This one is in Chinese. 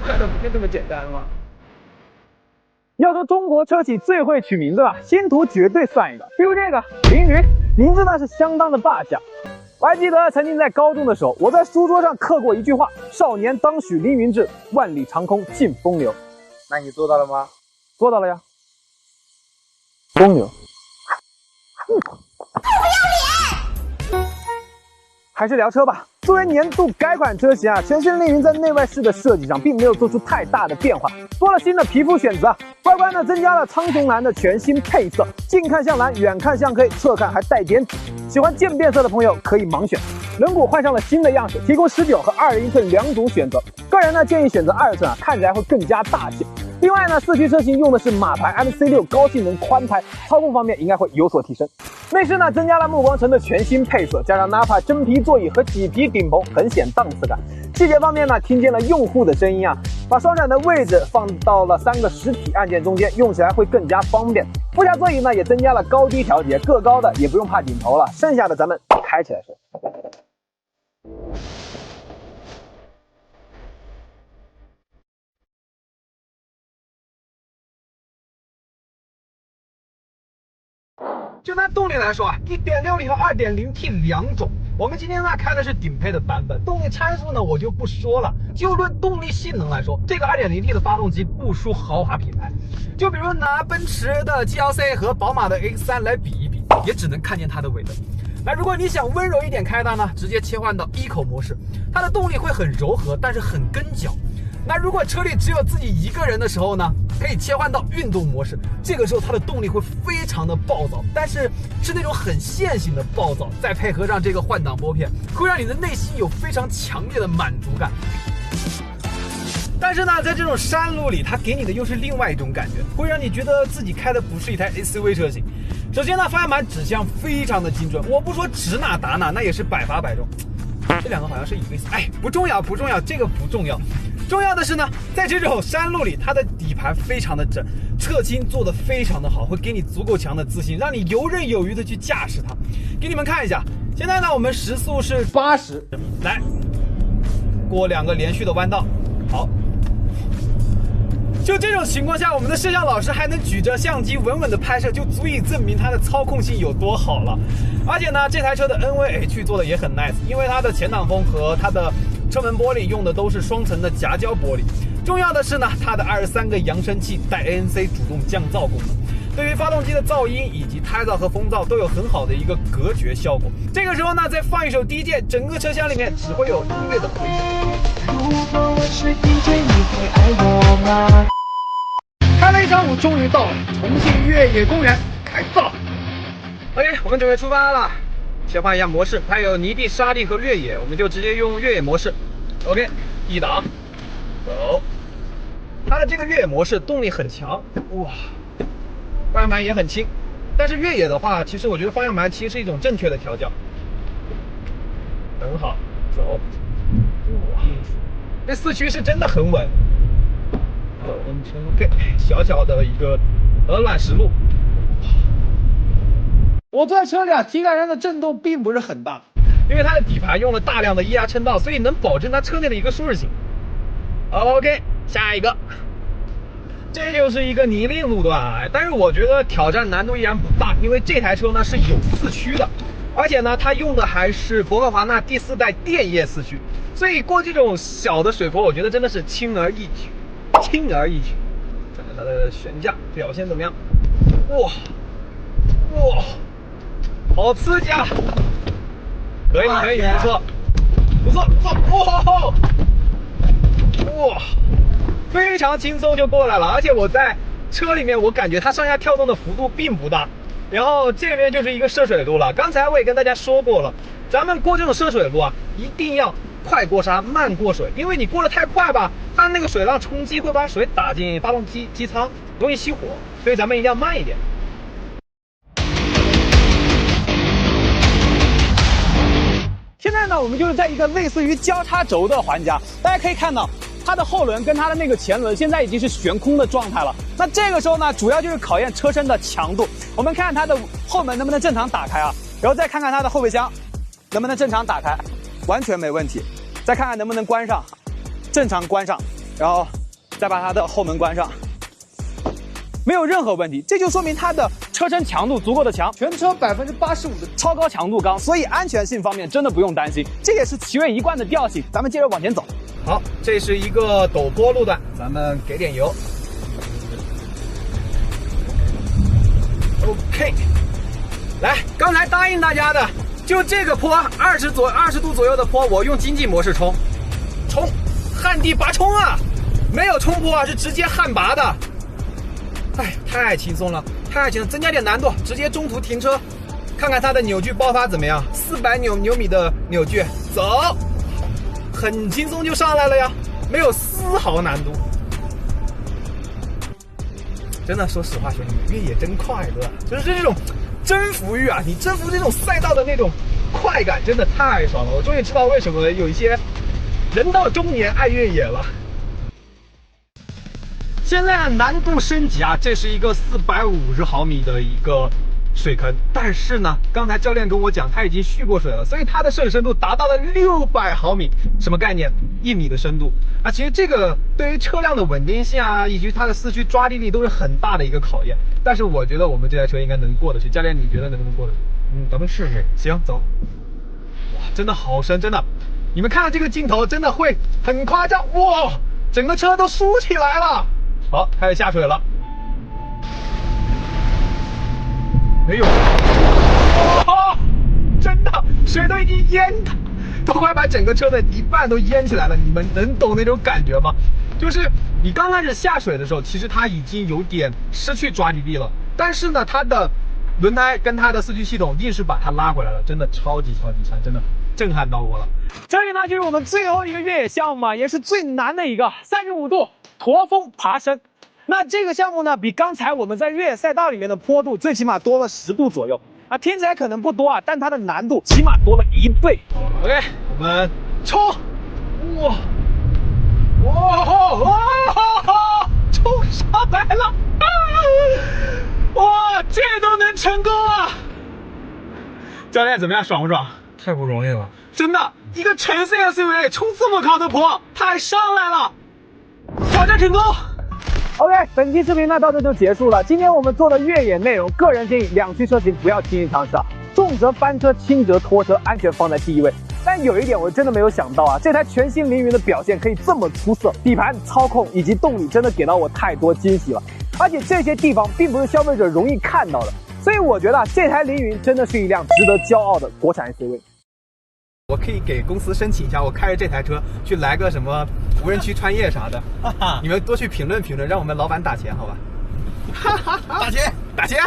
快乐不就这么简单吗？要说中国车企最会取名字吧，星途绝对算一个。比如这个凌云，名字那是相当的霸气啊。我还记得曾经在高中的时候，我在书桌上刻过一句话：少年当许凌云志，万里长空尽风流。那你做到了吗？做到了呀。风流。还是聊车吧。作为年度改款车型啊，全新凌云在内外饰的设计上并没有做出太大的变化，多了新的皮肤选择啊。外观呢增加了苍穹蓝的全新配色，近看像蓝，远看像黑，侧看还带点紫。喜欢渐变色的朋友可以盲选。轮毂换上了新的样式，提供19和21寸两种选择。个人呢建议选择2寸啊，看起来会更加大气。另外呢，4驱车型用的是马牌 MC6 高性能宽胎，操控方面应该会有所提升。内饰呢增加了暮光橙的全新配色，加上 Nappa 真皮座椅和麂皮顶棚，很显档次感。细节方面呢，听见了用户的声音啊，把双闪的位置放到了3个实体按键中间，用起来会更加方便。副驾座椅呢也增加了高低调节，个高的也不用怕顶头了，剩下的咱们开起来说。就拿动力来说啊，1.6T 和2.0T 两种。我们今天呢开的是顶配的版本，动力参数呢我就不说了。就论动力性能来说，这个 2.0T 的发动机不输豪华品牌。就比如拿奔驰的 GLC 和宝马的 X3 来比一比，也只能看见它的尾灯。那如果你想温柔一点开它呢，直接切换到Eco模式，它的动力会很柔和，但是很跟脚。那如果车里只有自己一个人的时候呢，可以切换到运动模式，这个时候它的动力会非常的暴躁，但是是那种很线性的暴躁，再配合上这个换挡拨片，会让你的内心有非常强烈的满足感。但是呢，在这种山路里，它给你的又是另外一种感觉，会让你觉得自己开的不是一台 SUV 车型。首先呢，方向盘指向非常的精准，我不说指哪打哪，那也是100发100中。这两个好像是一个意思，哎，不重要，这个不重要。重要的是呢，在这种山路里，它的底盘非常的整，侧倾做得非常的好，会给你足够强的自信，让你游刃有余的去驾驶它。给你们看一下，现在呢，我们时速是80，来过2个连续的弯道，好。就这种情况下，我们的摄像老师还能举着相机稳稳的拍摄，就足以证明它的操控性有多好了。而且呢，这台车的 NVH 做的也很 nice， 因为它的前挡风和它的车门玻璃用的都是双层的夹胶玻璃。重要的是呢，它的23个扬声器带 ANC 主动降噪功能，对于发动机的噪音以及胎噪和风噪都有很好的一个隔绝效果。这个时候呢，再放一首 DJ， 整个车厢里面只会有音乐的回响。如果我是 DJ， 你会爱我吗？开了一上午，终于到了重庆越野公园开造。OK， 我们准备出发了。切换一下模式，还有泥地、沙地和越野，我们就直接用越野模式。OK， 一档，走。它的这个越野模式动力很强，哇，方向盘也很轻。但是越野的话，其实我觉得方向盘其实是一种正确的调教，很好，走。哇，这4驱是真的很稳。OK， 小小的一个鹅卵石路。我坐在车里啊，体感上的震动并不是很大，因为它的底盘用了大量的液压撑道，所以能保证它车内的一个舒适性。OK， 下一个，这就是一个泥泞路段，但是我觉得挑战难度依然不大，因为这台车呢是有4驱的，而且呢它用的还是博格华纳第4代电液4驱，所以过这种小的水坡，我觉得真的是轻而易举。轻而易举，看看它的悬架表现怎么样？哇，好刺激啊！可以，不错，哇，非常轻松就过来了。而且我在车里面，我感觉它上下跳动的幅度并不大。然后这边就是一个涉水路了。刚才我也跟大家说过了，咱们过这种涉水路啊，一定要快过刹，慢过水，因为你过得太快吧，它那个水浪冲击会把水打进发动机机舱，容易熄火，所以咱们一定要慢一点。现在呢，我们就是在一个类似于交叉轴的环节，大家可以看到，它的后轮跟它的那个前轮现在已经是悬空的状态了。那这个时候呢，主要就是考验车身的强度。我们看看它的后门能不能正常打开啊，然后再看看它的后备箱能不能正常打开，完全没问题。再看看能不能关上，正常关上，然后再把它的后门关上，没有任何问题。这就说明它的车身强度足够的强，全车85%的超高强度钢，所以安全性方面真的不用担心。这也是奇瑞一贯的调性。咱们接着往前走。好，这是一个陡坡路段，咱们给点油。OK， 来，刚才答应大家的，就这个坡20度左右的坡，我用经济模式冲，旱地拔冲啊！没有冲坡啊，是直接旱拔的。哎，太轻松了，太轻松，增加点难度，直接中途停车，看看它的扭矩爆发怎么样，400牛米的扭矩，走，很轻松就上来了呀，没有丝毫难度。真的，说实话，兄弟们，越野真快乐，就是这种征服欲啊！你征服这种赛道的那种快感，真的太爽了。我终于知道为什么有一些人到中年爱越野了。现在难度升级啊，这是一个450毫米的一个水坑，但是呢，刚才教练跟我讲，他已经蓄过水了，所以它的摄水深度达到了600毫米，什么概念？1米的深度啊！其实这个对于车辆的稳定性啊，以及它的四驱抓地力都是很大的一个考验。但是我觉得我们这台车应该能过得去，教练你觉得能不能过得去？咱们试试。行，走。哇，真的好深，真的，你们看到这个镜头真的会很夸张哇！整个车都竖起来了。好，开始下水了。没有，哇，真的，水都已经淹的，都快把整个车的一半都淹起来了。你们能懂那种感觉吗？就是你刚开始下水的时候，其实它已经有点失去抓地力了，但是呢，它的轮胎跟它的四驱系统硬是把它拉回来了，真的超级强，真的震撼到我了。这里呢就是我们最后一个越野项目嘛，也是最难的一个35度驼峰爬升。那这个项目呢，比刚才我们在越野赛道里面的坡度最起码多了10度左右啊，听起来可能不多啊，但它的难度起码多了1倍。OK， 我们冲！哇！冲上来了！啊！哇，这都能成功啊！教练怎么样？爽不爽？太不容易了，真的，一个纯 C SUV 冲这么高的坡，它还上来了，挑战成功。OK， 本期视频呢到这就结束了。今天我们做的越野内容，个人建议两驱车型不要轻易尝试啊，重则翻车，轻则拖车，安全放在第一位。但有一点我真的没有想到啊，这台全新凌云的表现可以这么出色，底盘、操控以及动力真的给到我太多惊喜了。而且这些地方并不是消费者容易看到的，所以我觉得这台凌云真的是一辆值得骄傲的国产 SUV。我可以给公司申请一下，我开着这台车去来个什么无人区穿越啥的，你们多去评论评论，让我们老板打钱，好吧？打钱，打钱！